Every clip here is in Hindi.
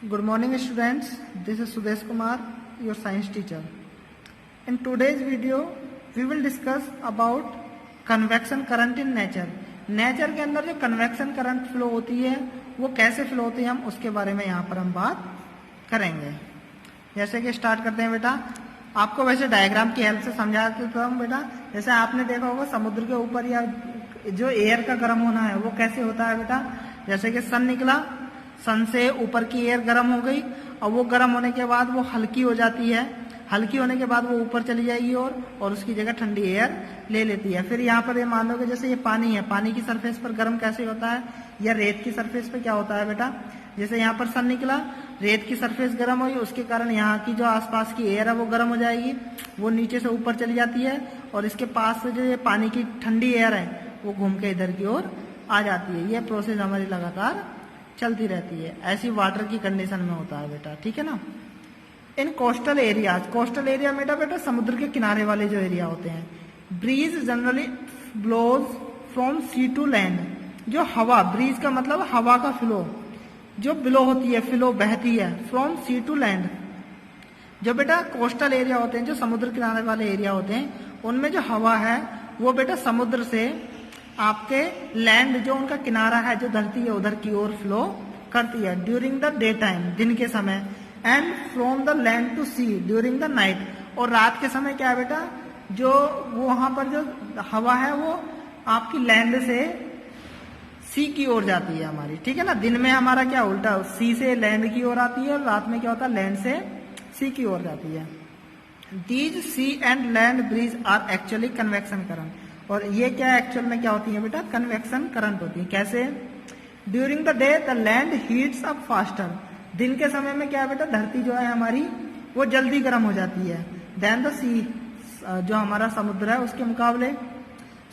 Good morning students, this is Sudesh Kumar, your science teacher. In today's video, we will discuss about convection current in nature. Nature के अंदर जो कन्वेक्शन करंट फ्लो होती है वो कैसे फ्लो होती है हम उसके बारे में यहाँ पर हम बात करेंगे। जैसे कि स्टार्ट करते हैं बेटा, आपको वैसे डायग्राम की हेल्प से समझा देता हूँ बेटा। जैसे आपने देखा होगा समुद्र के ऊपर या जो एयर का गर्म होना है वो कैसे होता है बेटा। जैसे कि सन निकला, सन से ऊपर की एयर गर्म हो गई और वो गर्म होने के बाद वो हल्की हो जाती है, हल्की होने के बाद वो ऊपर चली जाएगी और उसकी जगह ठंडी एयर ले लेती है। फिर यहाँ पर ये मान लो कि जैसे ये पानी है, पानी की सरफेस पर गर्म कैसे होता है या रेत की सरफेस पर क्या होता है बेटा। जैसे यहाँ पर सन निकला, रेत की सरफेस गर्म हुई, उसके कारण यहाँ की जो आसपास की एयर है वो गर्म हो जाएगी, वो नीचे से ऊपर चली जाती है और इसके पास से जो ये पानी की ठंडी एयर है वो घूम के इधर की ओर आ जाती है। ये प्रोसेस हमारी लगातार चलती रहती है। ऐसी वाटर की कंडीशन में होता है बेटा, ठीक है ना। इन कोस्टल एरियाज, कोस्टल एरिया में बेटा समुद्र के किनारे वाले जो एरिया होते हैं, breeze generally blows from sea to land. जो हवा, ब्रीज का मतलब हवा का फ्लो, जो ब्लो होती है, फ्लो बहती है फ्रॉम सी टू लैंड। जो बेटा कोस्टल एरिया होते हैं, जो समुद्र किनारे वाले एरिया होते हैं, उनमें जो हवा है वो बेटा समुद्र से आपके लैंड, जो उनका किनारा है, जो धरती है उधर की ओर फ्लो करती है ड्यूरिंग द डे टाइम, दिन के समय, and from the land to sea during the night. और रात के समय क्या है बेटा, जो वो वहां पर जो हवा है वो आपकी लैंड से सी की ओर जाती है हमारी, ठीक है ना। दिन में हमारा क्या उल्टा, सी से लैंड की ओर आती है और रात में क्या होता है, लैंड से सी की ओर जाती है। These sea and land breeze are actually convection current. और ये क्या एक्चुअल में क्या होती है बेटा, कन्वेक्शन करंट होती है। कैसे? During the day the land heats up faster. दिन के समय में क्या है बेटा, धरती जो है हमारी वो जल्दी गर्म हो जाती है देन द सी, जो हमारा समुद्र है उसके मुकाबले।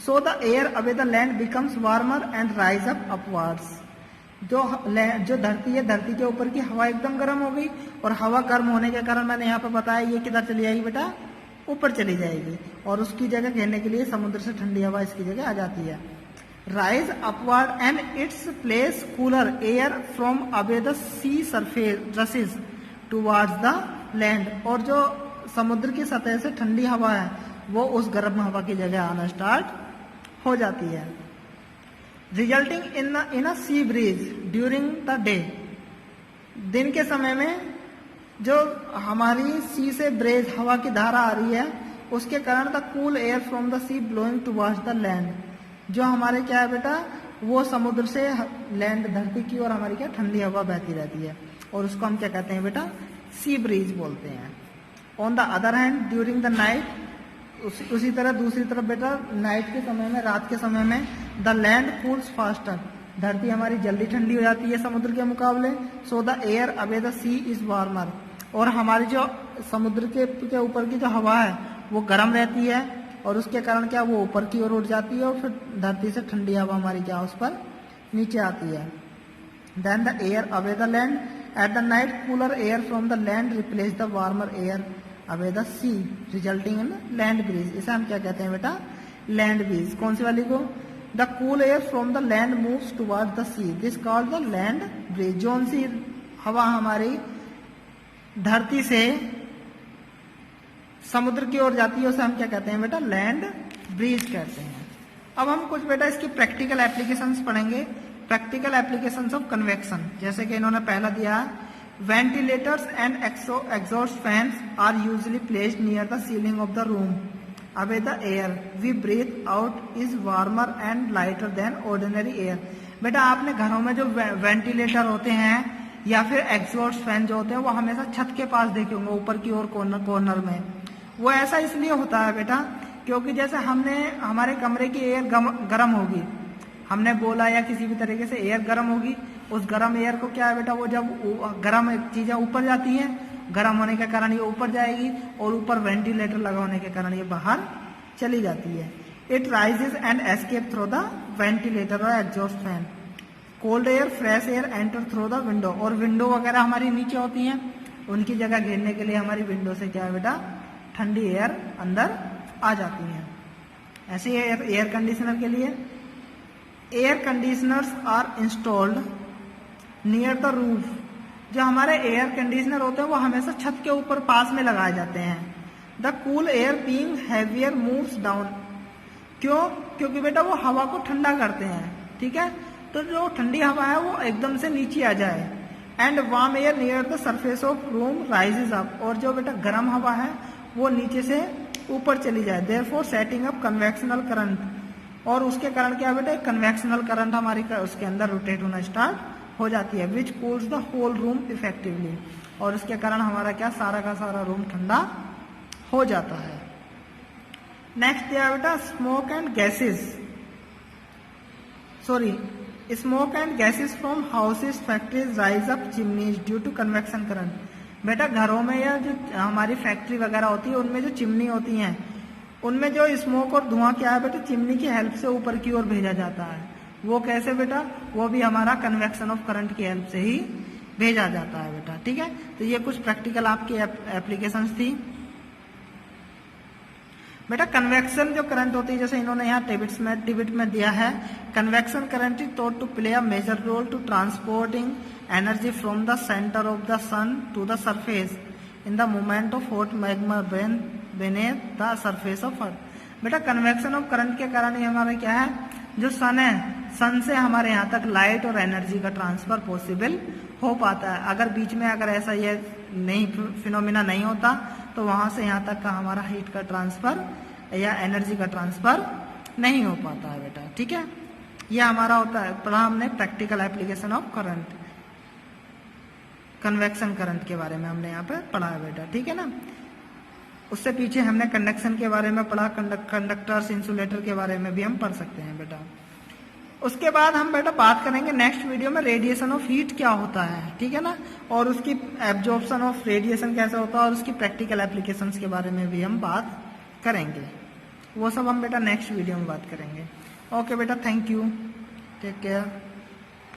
So the air above the land becomes warmer and rise up upwards. जो धरती है, धरती के ऊपर की हवा एकदम गर्म हो गई और हवा गर्म होने के कारण मैंने यहाँ पर बताया ये किधर चली जाएगी बेटा, ऊपर चली जाएगी और उसकी जगह घेरने के लिए समुद्र से ठंडी हवा इसकी जगह आ जाती है। Rise upward and its place cooler air from above the sea surface rushes towards the land. और जो समुद्र की सतह से ठंडी हवा है वो उस गर्म हवा की जगह आना स्टार्ट हो जाती है, resulting in a sea breeze during the day. दिन के समय में जो हमारी सी से ब्रेज हवा की धारा आ रही है उसके कारण the cool air from the sea blowing towards the land. जो हमारे क्या है बेटा, वो समुद्र से लैंड, धरती की और हमारी क्या ठंडी हवा बहती रहती है और उसको हम क्या कहते हैं बेटा, सी ब्रीज बोलते हैं। On the other hand during the night, उसी तरह दूसरी तरफ बेटा नाइट के समय में, रात के समय में द लैंड कूल्स फास्टर। धरती हमारी जल्दी ठंडी हो जाती है समुद्र के मुकाबले। So the air above the sea is warmer. और हमारी जो समुद्र के ऊपर की जो हवा है वो गर्म रहती है और उसके कारण क्या वो ऊपर की ओर उठ जाती है और फिर धरती से ठंडी हवा हमारी क्या उस पर नीचे आती है। Then the air above the land at the night cooler air from the land replace the warmer air above the sea resulting in land breeze. इसे हम क्या कहते हैं बेटा, लैंड ब्रीज। कौन सी वाली को? The cool air from the land moves toward the sea, this called the land breeze. जो सी हवा हमारी धरती से समुद्र की ओर जाती है उसे हम क्या कहते हैं बेटा, लैंड ब्रीज कहते हैं। अब हम कुछ बेटा इसकी प्रैक्टिकल एप्लीकेशंस पढ़ेंगे, प्रैक्टिकल एप्लीकेशंस ऑफ कन्वेक्शन। जैसे कि इन्होंने पहला दिया है, ventilators and exhaust fans are usually placed near the ceiling of the room above the air we breathe out is warmer and lighter than ordinary air. बेटा आपने घरों में जो वेंटिलेटर होते हैं या फिर एग्जॉस्ट फैन जो होते हैं वो हमेशा छत के पास देखे होंगे, ऊपर की ओर कॉर्नर में। वो ऐसा इसलिए होता है बेटा क्योंकि जैसे हमने हमारे कमरे की एयर गर्म होगी, हमने बोला या किसी भी तरीके से एयर गर्म होगी, उस गर्म एयर को क्या है बेटा, वो जब गर्म चीजें ऊपर जाती हैं, गर्म होने के कारण ये ऊपर जाएगी और ऊपर वेंटिलेटर लगा होने के कारण ये बाहर चली जाती है। It rises and escape through the ventilator और exhaust fan. Cold air fresh air enter through the window. और विंडो वगैरह हमारी नीचे होती हैं, उनकी जगह घेरने के लिए हमारी विंडो से क्या है बेटा, ठंडी एयर अंदर आ जाती है। ऐसे एयर कंडीशनर के लिए, air conditioners are installed near the roof जो हमारे एयर कंडीशनर होते हैं वो हमेशा छत के ऊपर पास में लगाए जाते हैं। The cool air being heavier moves down. क्यों? क्योंकि बेटा वो हवा को ठंडा करते हैं, ठीक है, तो जो ठंडी हवा है वो एकदम से नीचे आ जाए। And warm air near the surface of room rises up. और जो बेटा गर्म हवा है वो नीचे से ऊपर चली जाए। Therefore setting up convectional current. और उसके कारण क्या बेटा, कन्वेक्शनल करंट हमारी उसके अंदर रोटेट होना स्टार्ट हो जाती है, which cools the whole room effectively. और उसके कारण हमारा क्या, सारा का सारा रूम ठंडा हो जाता है। नेक्स्ट दिया बेटा smoke and gases, sorry smoke and gases from houses factories rise up chimneys due to convection current. बेटा घरों में या जो हमारी फैक्ट्री वगैरह होती है उनमें जो चिमनी होती हैं उनमें जो स्मोक और धुआं क्या है बेटा, चिमनी की हेल्प से ऊपर की ओर भेजा जाता है। वो कैसे बेटा, वो भी हमारा कन्वेक्शन ऑफ करंट की हेल्प से ही भेजा जाता है बेटा, ठीक है। तो ये कुछ प्रैक्टिकल आपकी एप्लीकेशंस थी बेटा। कन्वेक्शन जो करंट होती है, जैसे इन्होंने यहाँ टिबिट में दिया है, convection current is thought to play a major role to transporting energy from the centre of the sun to the surface in the movement of hot magma beneath the surface of earth. बेटा कन्वेक्शन ऑफ करंट के कारण ही हमारा क्या है, जो सन है, सन से हमारे यहाँ तक लाइट और एनर्जी का ट्रांसफर पॉसिबल हो पाता है। अगर बीच में अगर ऐसा ये नहीं फिनोमिना नहीं होता तो वहां से यहाँ तक का हमारा हीट का ट्रांसफर या एनर्जी का ट्रांसफर नहीं हो पाता है बेटा, ठीक है। यह हमारा होता है, पढ़ा हमने practical application of current, convection current के बारे में हमने यहाँ पे पढ़ा है बेटा, ठीक है ना। उससे पीछे हमने कंडक्शन के बारे में पढ़ा, कंडक्टर्स इंसुलेटर के बारे में भी हम पढ़ सकते हैं बेटा। उसके बाद हम बेटा बात करेंगे नेक्स्ट वीडियो में रेडिएशन ऑफ हीट क्या होता है, ठीक है ना, और उसकी एब्जॉर्प्शन ऑफ रेडिएशन कैसे होता है और उसकी प्रैक्टिकल एप्लीकेशंस के बारे में भी हम बात करेंगे। वो सब हम बेटा नेक्स्ट वीडियो में बात करेंगे। ओके बेटा, थैंक यू, टेक केयर।